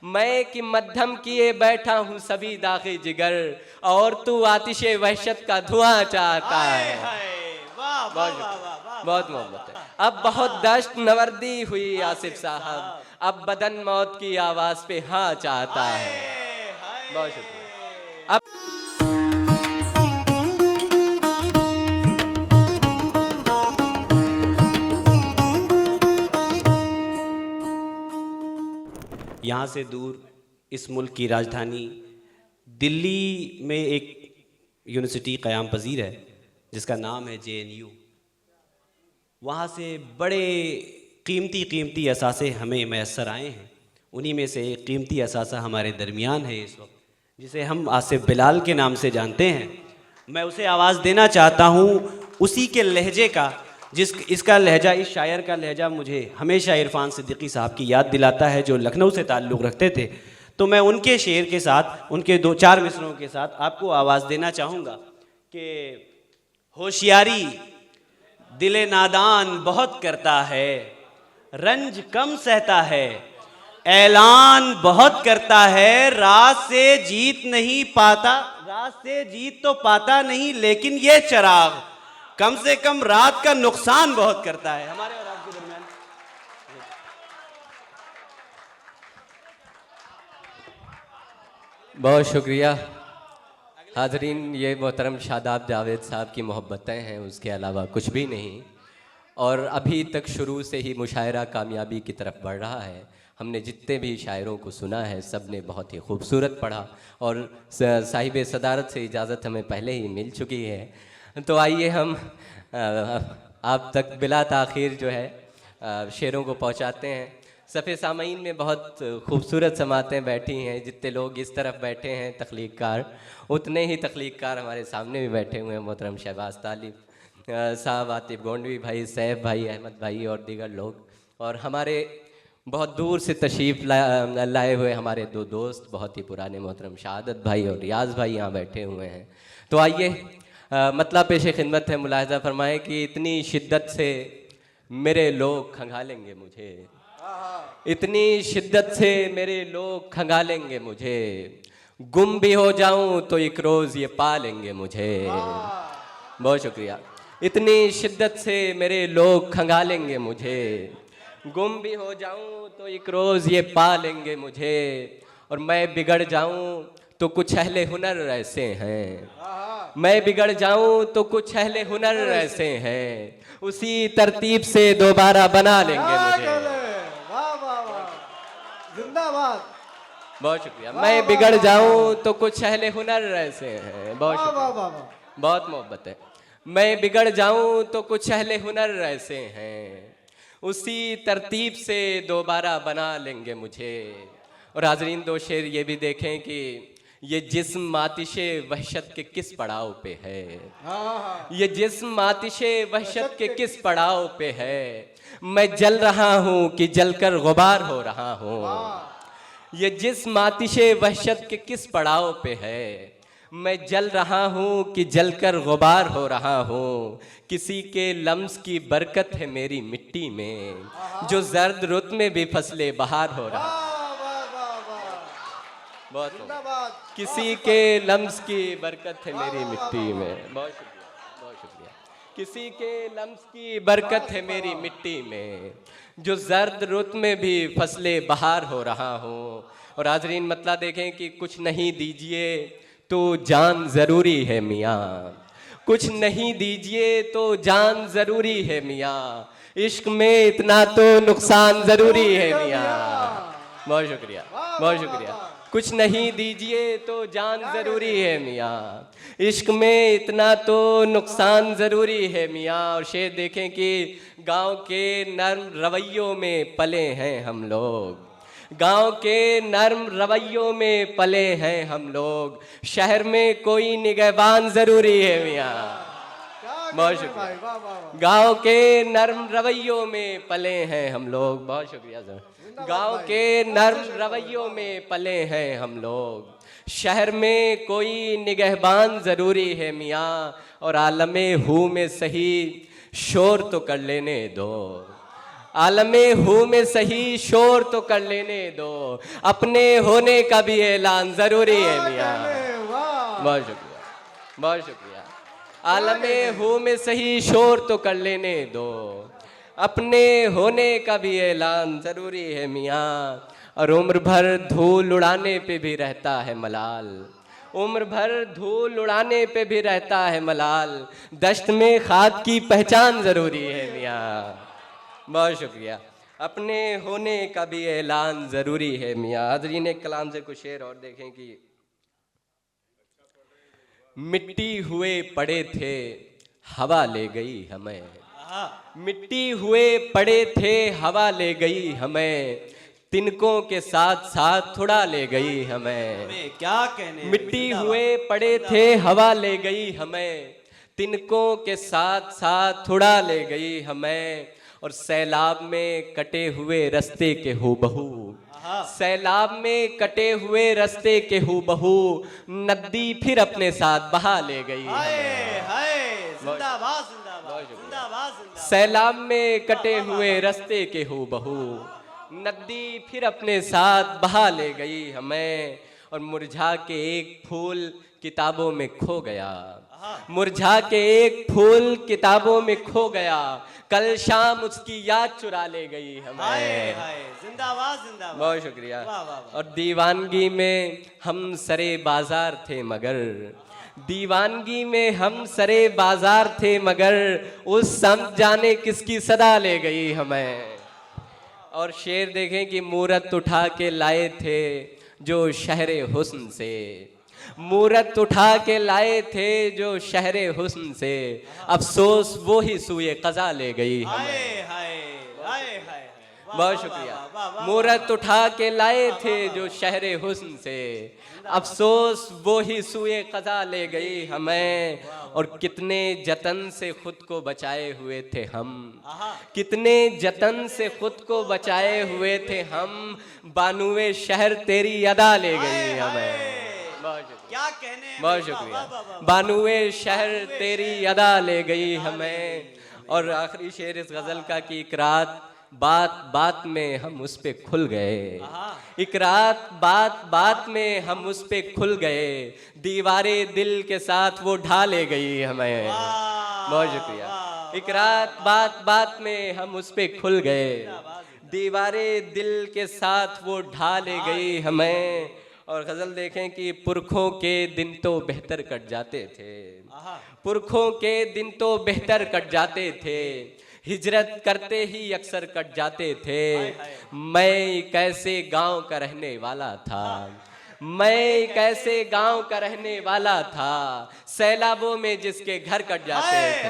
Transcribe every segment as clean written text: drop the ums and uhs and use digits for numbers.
मैं कि मध्यम किए बैठा हूँ सभी दागे जिगर, और तू आतिशे वहशत का धुआं चाहता है। बहुत मोहब्बत है। अब बहुत दश्त नवर्दी हुई आसिफ साहब, अब बदन मौत की आवाज पे हाँ चाहता है। बहुत शुक्रिया। अब यहाँ से दूर इस मुल्क की राजधानी दिल्ली में एक यूनिवर्सिटी क़याम पजीर है जिसका नाम है JNU। वहाँ से बड़े कीमती असासे हमें मैसर आए हैं। उन्हीं में से एक कीमती असासा हमारे दरमियान है इस वक्त, जिसे हम आसिफ बिलाल के नाम से जानते हैं। मैं उसे आवाज़ देना चाहता हूँ उसी के लहजे का इसका लहजा, इस शायर का लहजा मुझे हमेशा इरफान सिद्दीकी साहब की याद दिलाता है जो लखनऊ से ताल्लुक़ रखते थे। तो मैं उनके शेर के साथ, उनके 2-4 मिसरों के साथ आपको आवाज़ देना चाहूँगा कि होशियारी दिले नादान बहुत करता है, रंज कम सहता है, ऐलान बहुत करता है, रात से जीत नहीं पाता, रात से जीत तो पाता नहीं, लेकिन ये चिराग कम से कम रात का नुकसान बहुत करता है। हमारे और आपके दरमियान बहुत शुक्रिया हाजरीन। ये मोहतरम शादाब जावेद साहब की मोहब्बतें हैं, उसके अलावा कुछ भी नहीं। और अभी तक शुरू से ही मुशायरा कामयाबी की तरफ बढ़ रहा है। हमने जितने भी शायरों को सुना है सब ने बहुत ही खूबसूरत पढ़ा, और साहिब सदारत से इजाज़त हमें पहले ही मिल चुकी है। तो आइए हम आप तक बिला ताख़ीर जो है शेरों को पहुंचाते हैं। सफ़े सामईन में बहुत खूबसूरत समातें बैठी हैं। जितने लोग इस तरफ बैठे हैं तख्लीक़कार, उतने ही तख्लीक़कार हमारे सामने भी बैठे हुए हैं। मोहतरम शहबाज तालिब साहब, आतिफ गोंडवी भाई, सैफ भाई, अहमद भाई और दीगर लोग, और हमारे बहुत दूर से तशरीफ़ लाए हुए हमारे 2 दोस्त, बहुत ही पुराने, मोहतरम शहादत भाई और रियाज़ भाई यहाँ बैठे हुए हैं। तो आइए मतलब पेश खिदमत है, मुलाहज़ा फरमाएँ कि इतनी शिद्दत से मेरे लोग खंगालेंगे मुझे, इतनी शिद्दत से मेरे लोग खंगालेंगे मुझे, गुम भी हो जाऊं तो एक रोज़ ये पा लेंगे मुझे। बहुत शुक्रिया। इतनी शिद्दत से मेरे लोग खंगालेंगे मुझे, गुम भी हो जाऊं तो एक रोज़ ये पा लेंगे मुझे, और मैं बिगड़ जाऊं तो कुछ अहले हुनर ऐसे हैं, मैं बिगड़ जाऊं तो कुछ अहले हुनर ऐसे हैं, उसी तरतीब से दोबारा बना लेंगे मुझे। जिंदाबाद। बहुत शुक्रिया। मैं बिगड़ जाऊं तो कुछ अहले हुनर ऐसे हैं। बहुत शुक्रिया, बहुत मोहब्बत है। मैं बिगड़ जाऊं तो कुछ अहले हुनर ऐसे हैं, उसी तरतीब से दोबारा बना लेंगे मुझे। और हाजरीन 2 शेर ये भी देखें कि ये जिस्म आतिशे वहशत के किस पड़ाव पे है, ये जिस्म आतिशे वहशत के किस पड़ाव पे है, मैं जल रहा हूँ कि जलकर गुबार हो रहा हूँ, ये जिस्म आतिशे वहशत के किस पड़ाव पे है, मैं जल रहा हूँ कि जलकर गुबार हो रहा हूँ, किसी के लम्स की बरकत है मेरी मिट्टी में, जो जर्द रुत में भी फसले बहार हो रहा। बहुत किसी के लम्स की बरकत है मेरी मिट्टी में। बहुत शुक्रिया, बहुत शुक्रिया। किसी के लम्स की बरकत है मेरी मिट्टी में, जो जर्द रुत में भी फसले बहार हो रहा हूँ। और हाजरीन मतलब देखें कि कुछ नहीं दीजिए तो जान ज़रूरी है मियाँ, कुछ नहीं दीजिए तो जान ज़रूरी है मियाँ, इश्क में इतना तो नुकसान ज़रूरी है मियाँ। बहुत शुक्रिया, बहुत शुक्रिया। कुछ नहीं दीजिए तो जान ज़रूरी है मियाँ, इश्क में इतना तो नुकसान ज़रूरी है मियाँ। और शेर देखें कि गांव के नर्म रवैयों में पले हैं हम लोग, गांव के नर्म रवैयों में पले हैं हम लोग, शहर में कोई निगहबान ज़रूरी है मियाँ। बहुत शुक्रिया। गांव के नर्म रवैयों में पले हैं हम लोग। बहुत शुक्रिया सर। गांव के नर्म रवैयों में पले हैं हम लोग, शहर में कोई निगहबान ज़रूरी है मियाँ। और आलमे हूँ में सही शोर तो कर लेने दो, आलमे हूँ में सही शोर तो कर लेने दो, अपने होने का भी ऐलान जरूरी है मियाँ। बहुत शुक्रिया, बहुत शुक्रिया। आलमे हूँ में सही शोर तो कर लेने दो, अपने होने का भी ऐलान जरूरी है मियाँ। और उम्र भर धूल उड़ाने पे भी रहता है मलाल, उम्र भर धूल उड़ाने पे भी रहता है मलाल, दश्त में खाक की पहचान जरूरी है मियाँ। बहुत शुक्रिया। अपने होने का भी ऐलान जरूरी है मियाँ। हाज़रीन, एक कलाम से कुछ शेर और देखें कि मिट्टी हुए पड़े थे हवा ले गई हमें, मिट्टी हुए पड़े थे हवा ले गई हमें, तिनकों के साथ साथ थोड़ा ले गई हमें। क्या कहने, मिट्टी हुए पड़े थे हवा ले गई हमें, तिनकों के साथ साथ थोड़ा ले गई हमें। और सैलाब में कटे हुए रास्ते के हूबहू, सैलाब में कटे हुए रास्ते के हूबहू, नदी फिर अपने साथ बहा ले गई हमें। जिंदाबाद जिंदाबाद जिंदाबाद। सैलाब में कटे हुए रास्ते के हूबहू, नदी फिर अपने साथ बहा ले गई हमें। और मुरझा के एक फूल किताबों में खो गया, मुरझा के एक फूल किताबों में खो गया, कल शाम उसकी याद चुरा ले गई हमें। जिंदाबाद जिंदाबाद। बहुत शुक्रिया। और दीवानगी में हम सरे बाजार थे मगर, दीवानगी में हम सरे बाजार थे मगर, उस सम जाने किसकी सदा ले गई हमें। और शेर देखें कि मूरत उठा के लाए थे जो शहरे हुस्न से, मूरत उठा के लाए थे जो शहरे हुस्न से, अफसोस वो ही सूए कज़ा ले गई हमें। बहुत शुक्रिया। मूरत उठा के लाए थे जो शहरे हुस्न से, अफसोस वो ही सूए कज़ा ले गई हमें। और कितने जतन से खुद को बचाए हुए थे हम, कितने जतन से खुद को बचाए हुए थे हम, बानुए शहर तेरी अदा ले गई हमें। क्या कहने, बहुत शुक्रिया। बानुए शहर तेरी अदा ले गई हमें। और आखिरी शेर इस गज़ल का कि एक रात बात बात में हम उस पे खुल गए, एक रात बात बात में हम उस पे खुल गए, दीवारे दिल के साथ वो ढा ले गई हमें। बहुत शुक्रिया। एक रात बात बात में हम उस पे खुल गए, दीवारे दिल के साथ वो ढा ले गई हमें। और गज़ल देखें कि पुरखों के दिन तो बेहतर कट जाते थे, पुरखों के दिन तो बेहतर कट जाते थे, हिजरत करते ही अक्सर कट जाते थे। मैं कैसे गांव का रहने वाला था, मैं कैसे गांव का रहने वाला था, सैलाबों में जिसके घर कट जाते थे।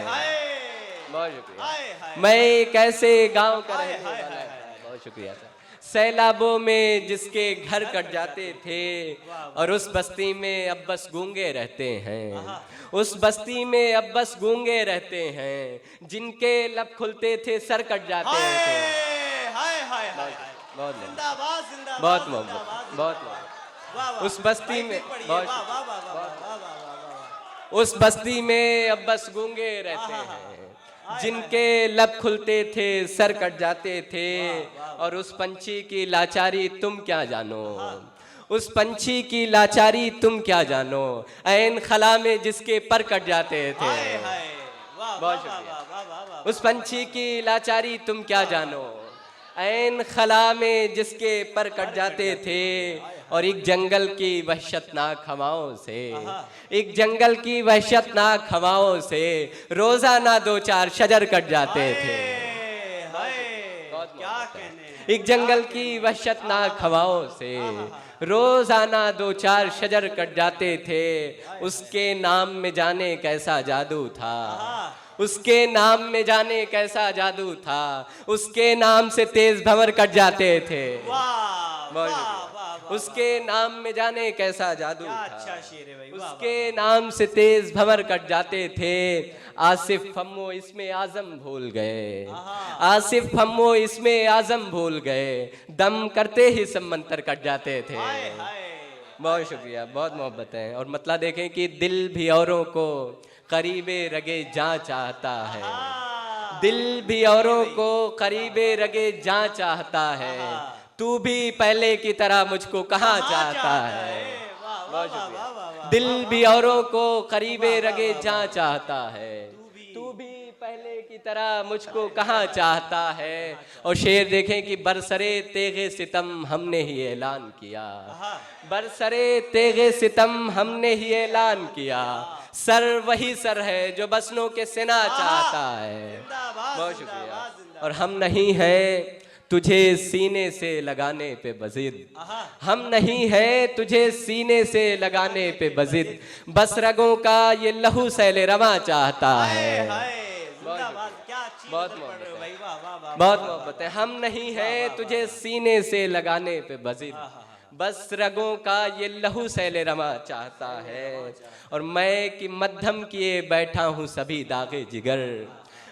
बहुत शुक्रिया। मैं कैसे गांव का रहने वाला था, बहुत शुक्रिया सर। सैलाबों में जिसके घर कट जाते थे, और उस बस्ती में अब बस गूंगे रहते हैं, उस बस्ती में अब बस गूंगे रहते हैं, जिनके लब खुलते थे सर कट जाते थे। बहुत बहुत मोहब्बत, बहुत मोहब्बत। उस बस्ती में उस बस्ती में अब बस गूंगे रहते हैं, जिनके लब खुलते थे सर कट जाते थे। और उस पंछी की लाचारी तुम क्या जानो, उस पंछी की लाचारी तुम क्या जानो, ऐन खला में जिसके पर कट जाते थे। बहुत शुक्रिया। उस पंछी की लाचारी तुम क्या जानो, ऐन खला में जिसके पर कट जाते थे। और एक जंगल की वहशतनाक हवाओं से, एक जंगल की वहशतनाक हवाओं से, रोजाना 2-4 शजर कट जाते थे। एक जंगल की वहशतनाक हवाओं से रोजाना 2-4 शजर कट जाते थे। उसके नाम में जाने कैसा जादू था, उसके नाम में जाने कैसा जादू था, उसके नाम से तेज भंवर कट जाते थे। उसके नाम में जाने कैसा जादू था, अच्छा शेर है भाई, उसके नाम से तेज भंवर कट जाते थे। आसिफ फम्मो इसमें आजम भूल गए, आसिफ फम्मो इसमें आजम भूल गए, दम करते ही सब मंतर कट जाते थे। बहुत शुक्रिया, बहुत मोहब्बत है। और मतलब देखें कि दिल भी औरों को करीबे रगे जा चाहता है, दिल भी औरों को करीबे रगे जा चाहता है, तू भी पहले की तरह मुझको कहाँ चाहता है। बहुत शुक्रिया। दिल भी औरों को करीबे रगे जा चाहता है, तू भी पहले की तरह मुझको कहाँ चाहता है। और शेर देखें कि बरसरे तेगे सितम हमने ही ऐलान किया, बरसरे तेगे सितम हमने ही ऐलान किया, सर वही सर है जो बसनों के सिना चाहता है। बहुत शुक्रिया। और हम नहीं हैं तुझे सीने से लगाने पे बजिद, हम नहीं है तुझे सीने से लगाने पे बजिद, बस रगों का ये लहू सैले रवा चाहता है। बहुत मोहब्बत है। हम नहीं है तुझे सीने से लगाने पे बजिद, बस रगों का ये लहू सैले रवा चाहता है। और मैं कि मध्यम किए बैठा हूँ सभी दागे जिगर,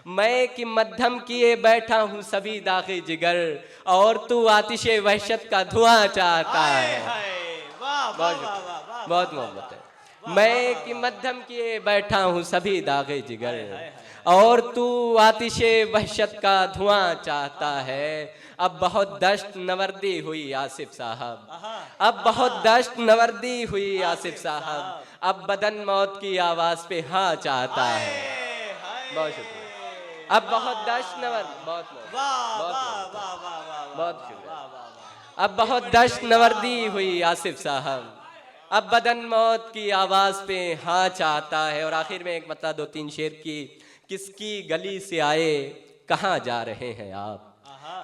मैं कि मध्यम किए बैठा हूँ सभी दागे जिगर, और तू आतिशे वहशत का धुआं चाहता है। बहुत मोहब्बत है। मैं कि मध्यम किए बैठा हूँ सभी दागे जिगर, और तू आतिशे वहशत का धुआं चाहता है। अब बहुत दश्त नवर्दी हुई आसिफ साहब, अब बहुत दश्त नवर्दी हुई आसिफ साहब, अब बदन मौत की आवाज पे हाँ चाहता है। बहुत शुक्रिया। अब बहुत दश्त नवर बहुत शुक्रिया। अब बहुत दश्त नवर्दी हुई आसिफ साहब, अब बदन मौत की आवाज पे हाँ चाहता है। और आखिर में एक बता दो तीन शेर की, किसकी गली से आए कहाँ जा रहे हैं आप,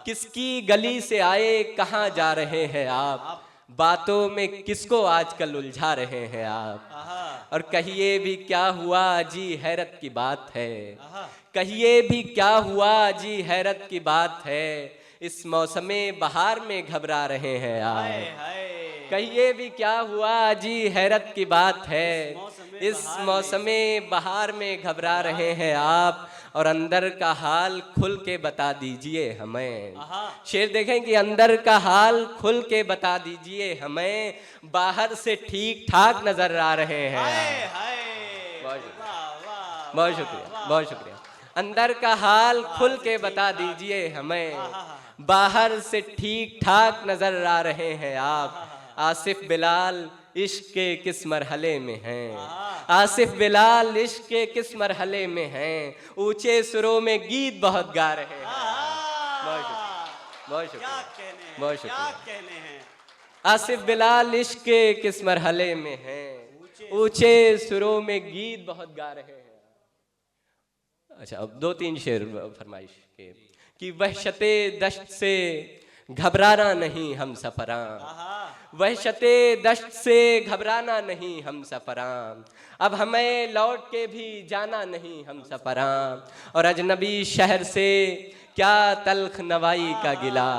किसकी गली से आए कहाँ जा रहे हैं आप, बातों में किसको आजकल उलझा रहे हैं आप। और कहिए भी क्या हुआ जी हैरत की बात है, कहिए भी क्या हुआ जी हैरत की बात है, इस मौसमे बहार में घबरा रहे हैं आप। कहिए भी क्या हुआ जी हैरत की बात है, इस मौसमे बहार में घबरा रहे हैं आप। और अंदर का हाल खुल के बता दीजिए हमें। शेर देखें कि अंदर का हाल खुल के बता दीजिए हमें, बाहर से ठीक ठाक नजर आ रहे हैं। बहुत शुक्रिया, बहुत शुक्रिया। अंदर का हाल खुल के बता दीजिए हमें, बाहर से ठीक ठाक नजर आ रहे हैं आप। आसिफ बिलाल इश्क के किस मरहले में हैं, आसिफ बिलाल इश्क के किस मरहले में हैं, ऊंचे सुरों में गीत बहुत गा रहे हैं। बहुत शुक्रिया, बहुत शुक्रिया, बहुत शुक्रिया। आसिफ बिलाल इश्क के किस मरहले में हैं, ऊंचे सुरों में गीत बहुत गा रहे हैं। अच्छा, अब दो तीन शेर फरमाइश के कि वहशते दश्त से घबराना नहीं हम सफरां, वहशते दश्त से घबराना नहीं हम सफरां, अब हमें लौट के भी जाना नहीं हम सफरां। और अजनबी शहर से क्या तल्ख नवाई का गिला,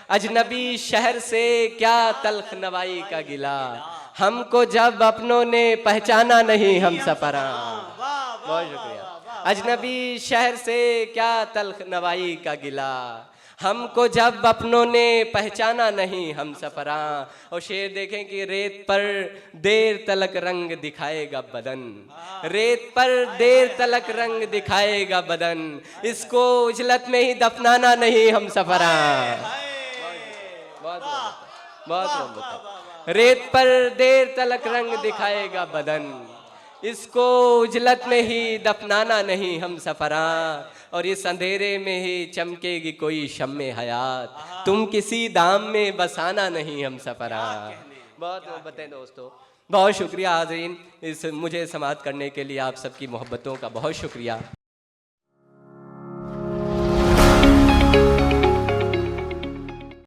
अजनबी शहर से क्या तल्ख नवाई का गिला, हमको जब अपनों ने पहचाना नहीं हम सफरां। बहुत शुक्रिया। अजनबी शहर से क्या तल्ख नवाई का गिला, हमको जब अपनों ने पहचाना नहीं हम सफरां। और शेर देखें कि रेत पर देर तलक रंग दिखाएगा बदन, रेत पर देर तलक रंग दिखाएगा बदन, इसको उजलत में ही दफनाना नहीं हम सफरां। बहुत बहुत रेत पर देर तलक रंग दिखाएगा बदन, इसको उजलत में ही दफनाना नहीं हम सफरां। और इस अंधेरे में ही चमकेगी कोई शम्मे हयात, तुम किसी दाम में बसाना नहीं हम सफरां। बहुत मोहब्बतें दोस्तों, बहुत शुक्रिया हाज़रीन, इस मुझे समाअत करने के लिए आप सबकी मोहब्बतों का बहुत शुक्रिया।